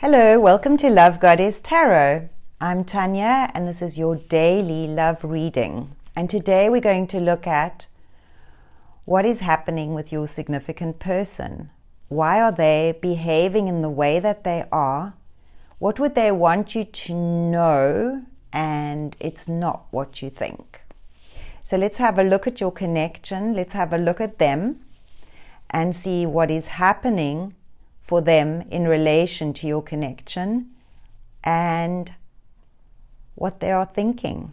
Hello, welcome to Love Goddess Tarot. I'm Tanya and this is your daily love reading. And today we're going to look at what is happening with your significant person. Why are they behaving in the way that they are? What would they want you to know? And it's not what you think. So let's have a look at your connection. Let's have a look at them and see what is happening for them in relation to your connection and what they are thinking.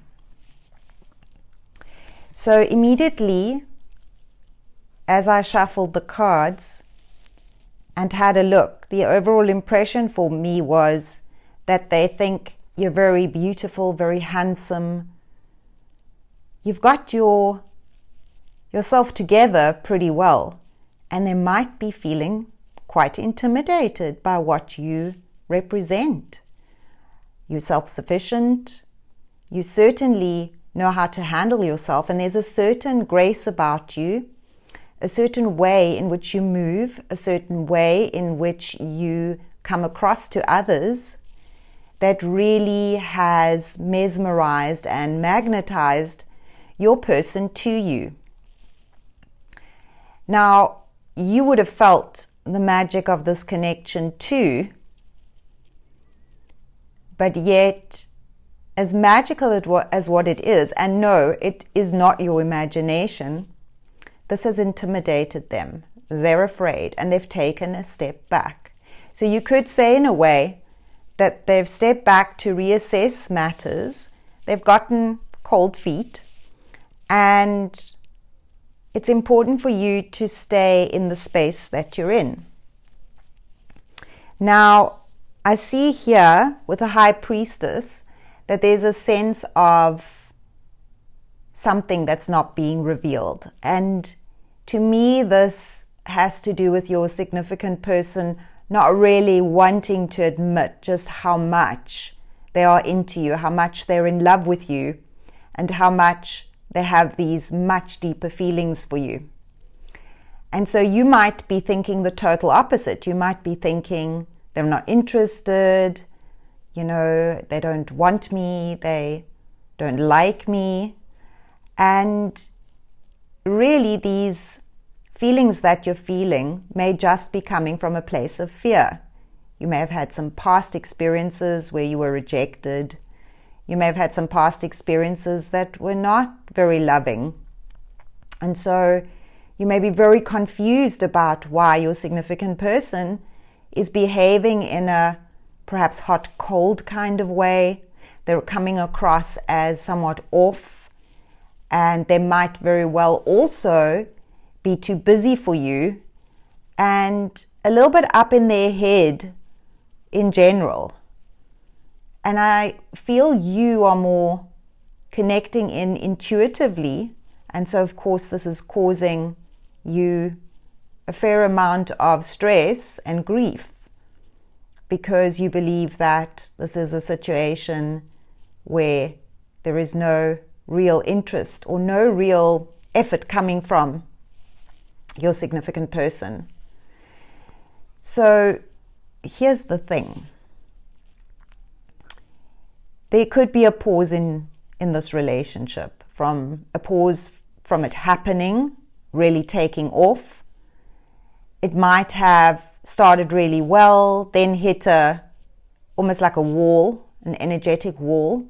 So immediately, as I shuffled the cards and had a look, the overall impression for me was that they think you're very beautiful, very handsome. You've got yourself together pretty well, and they might be feeling quite intimidated by what you represent. You're self-sufficient. You certainly know how to handle yourself, and there's a certain grace about you, a certain way in which you move, a certain way in which you come across to others that really has mesmerized and magnetized your person to you. Now, you would have felt the magic of this connection too, but yet as magical as what it is, and no, it is not your imagination, this has intimidated them. They're afraid and they've taken a step back. So you could say in a way that they've stepped back to reassess matters. They've gotten cold feet, and it's important for you to stay in the space that you're in. Now, I see here with the High Priestess that there's a sense of something that's not being revealed. And to me, this has to do with your significant person not really wanting to admit just how much they are into you, how much they're in love with you, and how much they have these much deeper feelings for you. And so you might be thinking the total opposite. You might be thinking they're not interested, they don't want me, they don't like me. And really these feelings that you're feeling may just be coming from a place of fear. You may have had some past experiences where you were rejected. You may have had some past experiences that were not very loving. And so you may be very confused about why your significant person is behaving in a perhaps hot-cold kind of way. They're coming across as somewhat off, and they might very well also be too busy for you and a little bit up in their head in general. And I feel you are more connecting in intuitively. And so, of course, this is causing you a fair amount of stress and grief because you believe that this is a situation where there is no real interest or no real effort coming from your significant person. So, here's the thing. There could be a pause in this relationship, from a pause from it happening, really taking off. It might have started really well, then hit almost like a wall, an energetic wall.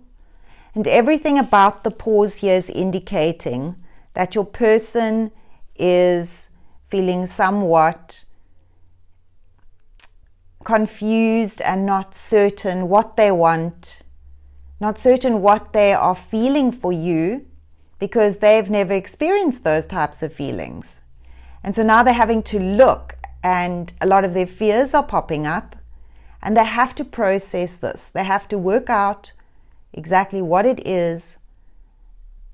And everything about the pause here is indicating that your person is feeling somewhat confused and not certain what they want, not certain what they are feeling for you, because they've never experienced those types of feelings. And so now they're having to look, and a lot of their fears are popping up, and they have to process this. They have to work out exactly what it is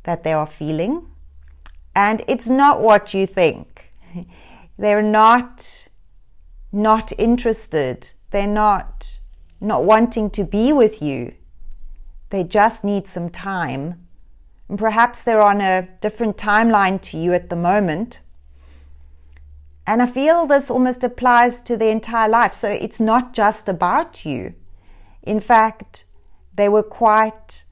that they are feeling. And it's not what you think. They're not interested. They're not wanting to be with you. They just need some time. And perhaps they're on a different timeline to you at the moment. And I feel this almost applies to their entire life. So it's not just about you. In fact, they were quite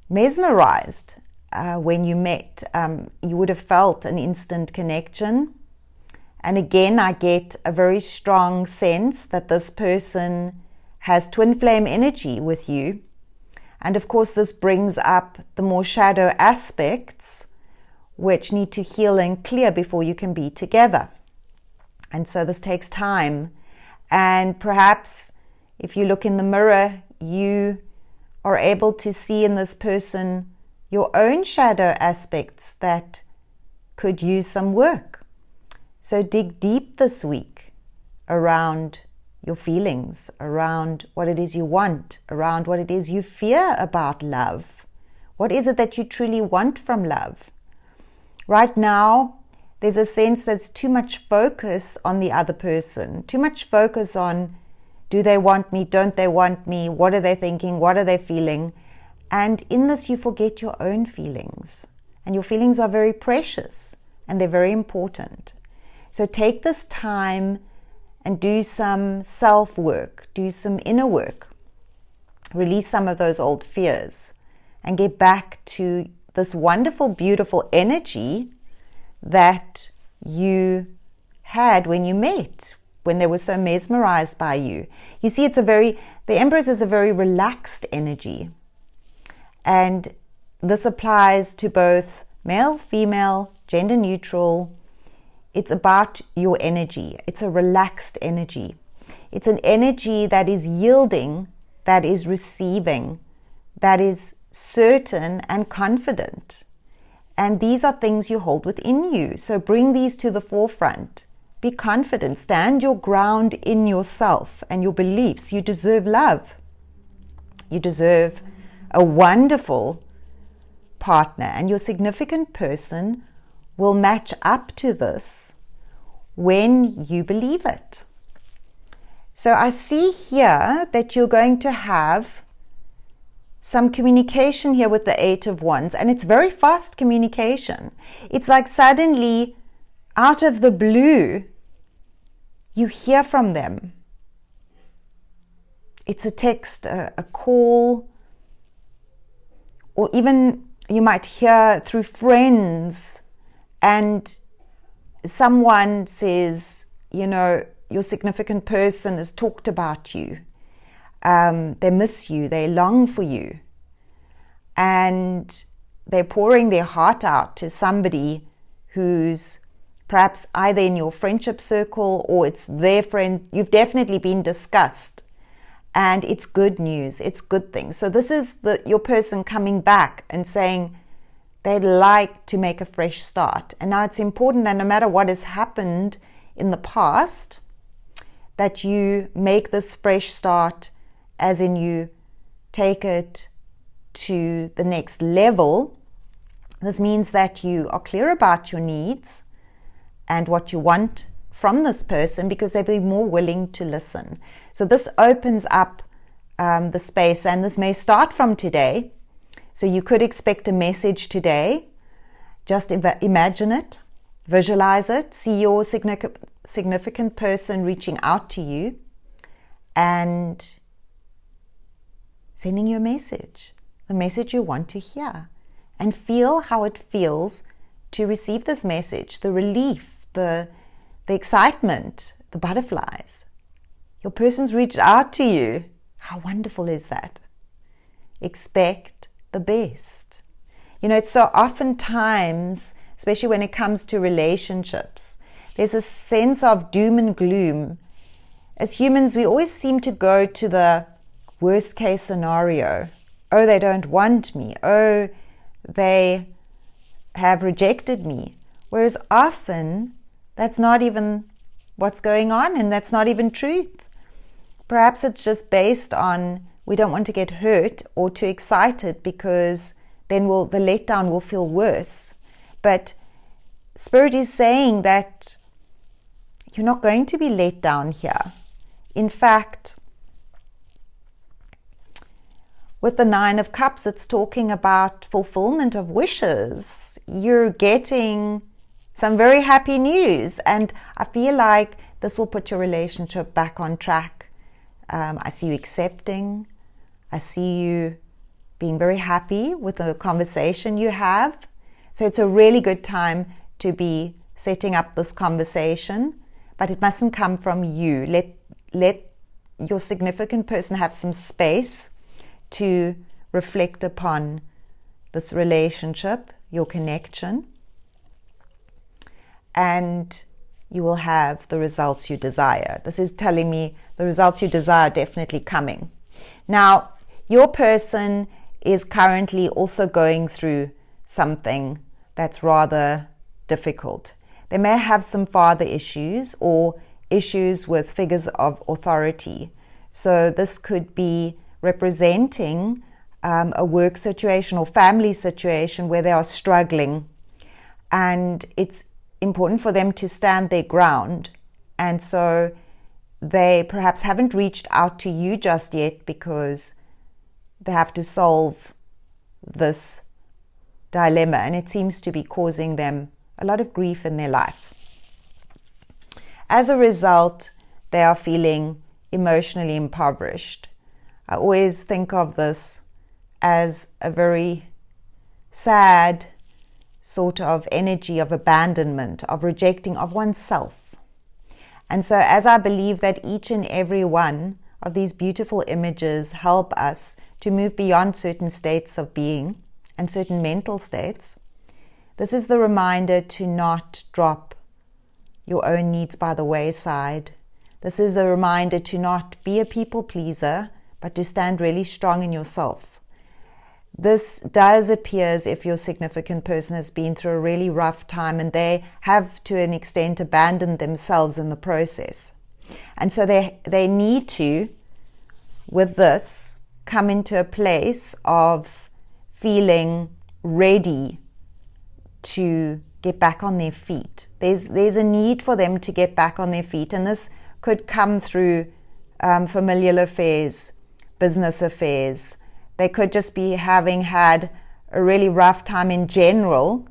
mesmerized when you met. You would have felt an instant connection. And again, I get a very strong sense that this person has twin flame energy with you. And of course, this brings up the more shadow aspects which need to heal and clear before you can be together. And so this takes time. And perhaps if you look in the mirror, you are able to see in this person your own shadow aspects that could use some work. So dig deep this week around your feelings, around what it is you want, around what it is you fear about love. What is it that you truly want from love? Right now, there's a sense that's too much focus on the other person, too much focus on, do they want me, don't they want me, what are they thinking, what are they feeling? And in this, you forget your own feelings. And your feelings are very precious and they're very important. So take this time and do some self-work, do some inner work. Release some of those old fears and get back to this wonderful, beautiful energy that you had when you met, when they were so mesmerized by you. You see, the Empress is a very relaxed energy. And this applies to both male, female, gender neutral. It's about your energy. It's a relaxed energy. It's an energy that is yielding, that is receiving, that is certain and confident. And these are things you hold within you. So bring these to the forefront. Be confident. Stand your ground in yourself and your beliefs. You deserve love. You deserve a wonderful partner. And your significant person will match up to this when you believe it. So I see here that you're going to have some communication here with the Eight of Wands, and it's very fast communication. It's like suddenly, out of the blue, you hear from them. It's a text, a call, or even you might hear through friends, and someone says, your significant person has talked about you. They miss you, they long for you, and they're pouring their heart out to somebody who's perhaps either in your friendship circle or it's their friend. You've definitely been discussed, and it's good news, it's good things. So this is your person coming back and saying they'd like to make a fresh start. And now it's important that no matter what has happened in the past, that you make this fresh start, as in you take it to the next level. This means that you are clear about your needs and what you want from this person, because they'll be more willing to listen. So this opens up the space, and this may start from today. So you could expect a message today. Just imagine it, visualize it, see your significant person reaching out to you and sending you a message, the message you want to hear, and feel how it feels to receive this message, the relief, the excitement, the butterflies. Your person's reached out to you. How wonderful is that? Expect the best. It's so oftentimes, especially when it comes to relationships, there's a sense of doom and gloom. As humans, we always seem to go to the worst case scenario. Oh, they don't want me. Oh, they have rejected me. Whereas often that's not even what's going on, and that's not even truth. Perhaps it's just based on we don't want to get hurt or too excited, because then the letdown will feel worse. But Spirit is saying that you're not going to be let down here. In fact, with the Nine of Cups, it's talking about fulfillment of wishes. You're getting some very happy news. And I feel like this will put your relationship back on track. I see you accepting. I see you being very happy with the conversation you have. So it's a really good time to be setting up this conversation, but it mustn't come from you. Let your significant person have some space to reflect upon this relationship, your connection, and you will have the results you desire. This is telling me the results you desire are definitely coming. Now, your person is currently also going through something that's rather difficult. They may have some father issues or issues with figures of authority. So this could be representing a work situation or family situation where they are struggling, and it's important for them to stand their ground. And so they perhaps haven't reached out to you just yet because they have to solve this dilemma, and it seems to be causing them a lot of grief in their life. As a result, they are feeling emotionally impoverished. I always think of this as a very sad sort of energy of abandonment, of rejecting of oneself. And so as I believe that each and every one of these beautiful images help us to move beyond certain states of being and certain mental states, this is the reminder to not drop your own needs by the wayside. This is a reminder to not be a people pleaser, but to stand really strong in yourself. This does appear as if your significant person has been through a really rough time, and they have to an extent abandoned themselves in the process. And so they need to, with this, come into a place of feeling ready to get back on their feet. There's a need for them to get back on their feet, and this could come through familial affairs, business affairs. They could just be having had a really rough time in general,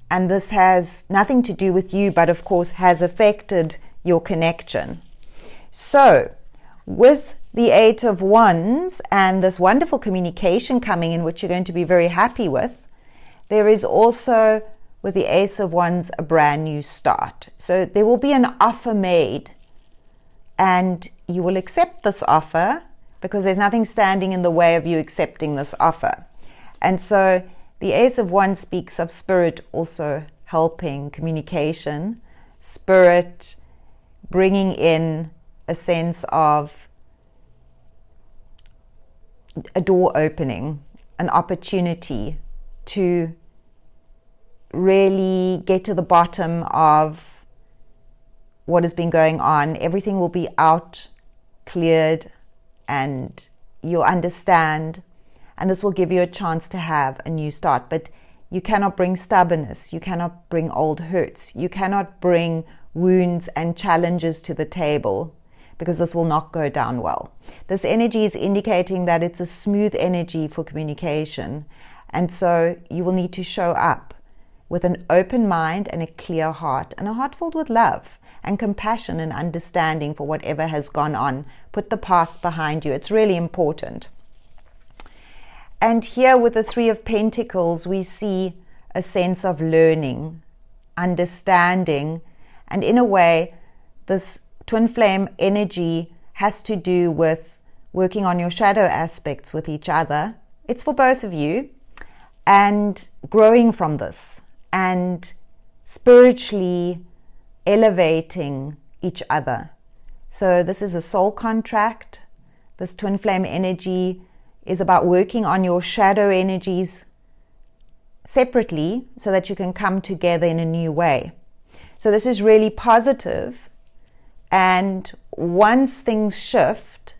and this has nothing to do with you, but of course has affected your connection. So with the Eight of Wands and this wonderful communication coming in, which you're going to be very happy with, there is also, with the Ace of Wands, a brand new start. So there will be an offer made, and you will accept this offer because there's nothing standing in the way of you accepting this offer. And so the Ace of Wands speaks of Spirit also helping communication, Spirit bringing in a sense of a door opening, an opportunity to really get to the bottom of what has been going on. Everything will be out, cleared, and you'll understand, and this will give you a chance to have a new start. But you cannot bring stubbornness, you cannot bring old hurts, you cannot bring wounds and challenges to the table, because this will not go down well. This energy is indicating that it's a smooth energy for communication, and so you will need to show up with an open mind and a clear heart, and a heart filled with love and compassion and understanding for whatever has gone on. Put the past behind you. It's really important. And here with the Three of Pentacles, we see a sense of learning, understanding, and in a way, this twin flame energy has to do with working on your shadow aspects with each other. It's for both of you, and growing from this and spiritually elevating each other. So this is a soul contract. This twin flame energy is about working on your shadow energies separately so that you can come together in a new way. So this is really positive. And once things shift,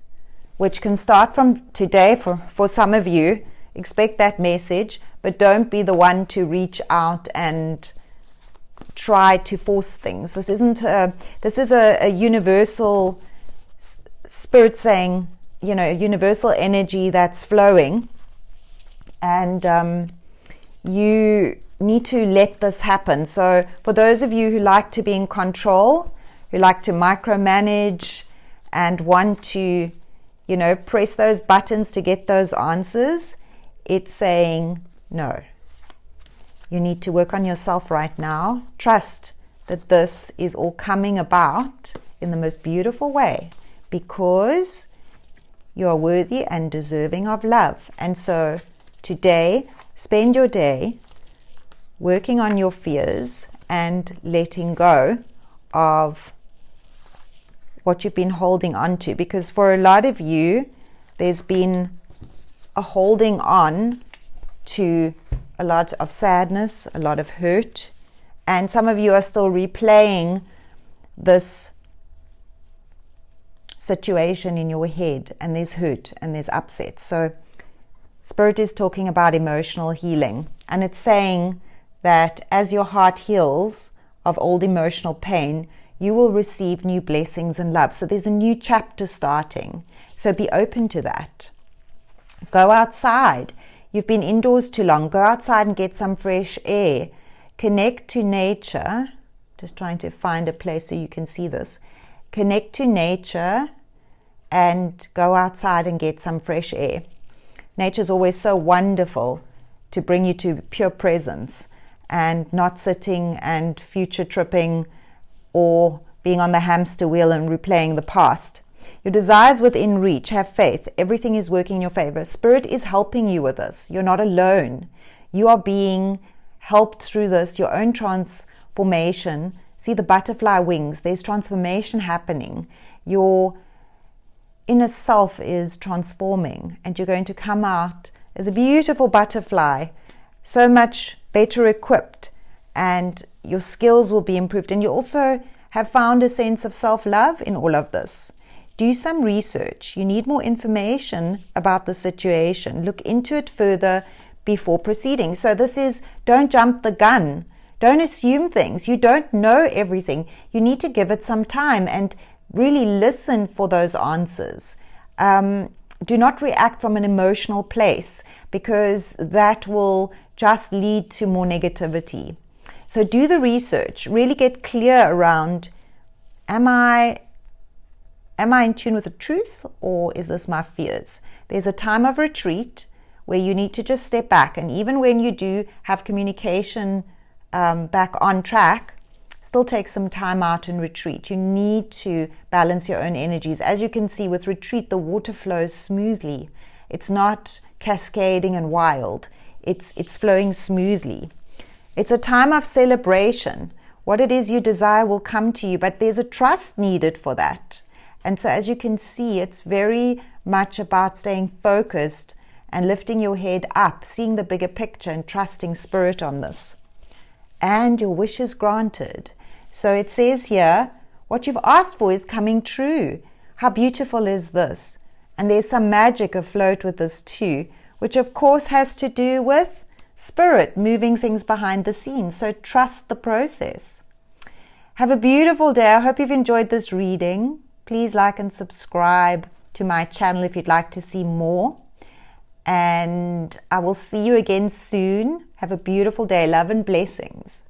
which can start from today for some of you, expect that message, but don't be the one to reach out and try to force things. This is a universal spirit saying, universal energy that's flowing, and you need to let this happen. So for those of you who like to be in control, who like to micromanage and want to, press those buttons to get those answers, it's saying no. You need to work on yourself right now. Trust that this is all coming about in the most beautiful way, because you are worthy and deserving of love. And so today, spend your day working on your fears and letting go of what you've been holding on to. Because for a lot of you, there's been a holding on to a lot of sadness, a lot of hurt. And some of you are still replaying this situation in your head, and there's hurt and there's upset. So Spirit is talking about emotional healing, and it's saying that as your heart heals of old emotional pain, you will receive new blessings and love. So there's a new chapter starting. So be open to that. Go outside. You've been indoors too long. Go outside and get some fresh air. Connect to nature. Just trying to find a place so you can see this. Connect to nature and go outside and get some fresh air. Nature is always so wonderful to bring you to pure presence and not sitting and future tripping or being on the hamster wheel and replaying the past. Your desires within reach. Have faith. Everything is working in your favor. Spirit is helping you with this. You're not alone. You are being helped through this, your own transformation. See the butterfly wings. There's transformation happening. Your inner self is transforming, and you're going to come out as a beautiful butterfly, so much better equipped, and your skills will be improved. And you also have found a sense of self-love in all of this. Do some research. You need more information about the situation. Look into it further before proceeding. So this is, don't jump the gun. Don't assume things. You don't know everything. You need to give it some time and really listen for those answers. Do not react from an emotional place, because that will just lead to more negativity. So do the research. Really get clear around, am I in tune with the truth, or is this my fears? There's a time of retreat where you need to just step back. And even when you do have communication back on track, still take some time out and retreat. You need to balance your own energies. As you can see, with retreat, the water flows smoothly. It's not cascading and wild. It's flowing smoothly. It's a time of celebration. What it is you desire will come to you, but there's a trust needed for that. And so as you can see, it's very much about staying focused and lifting your head up, seeing the bigger picture and trusting Spirit on this. And your wish is granted. So it says here, what you've asked for is coming true. How beautiful is this? And there's some magic afloat with this too, which of course has to do with Spirit moving things behind the scenes. So trust the process. Have a beautiful day. I hope you've enjoyed this reading. Please like and subscribe to my channel if you'd like to see more. And I will see you again soon. Have a beautiful day. Love and blessings.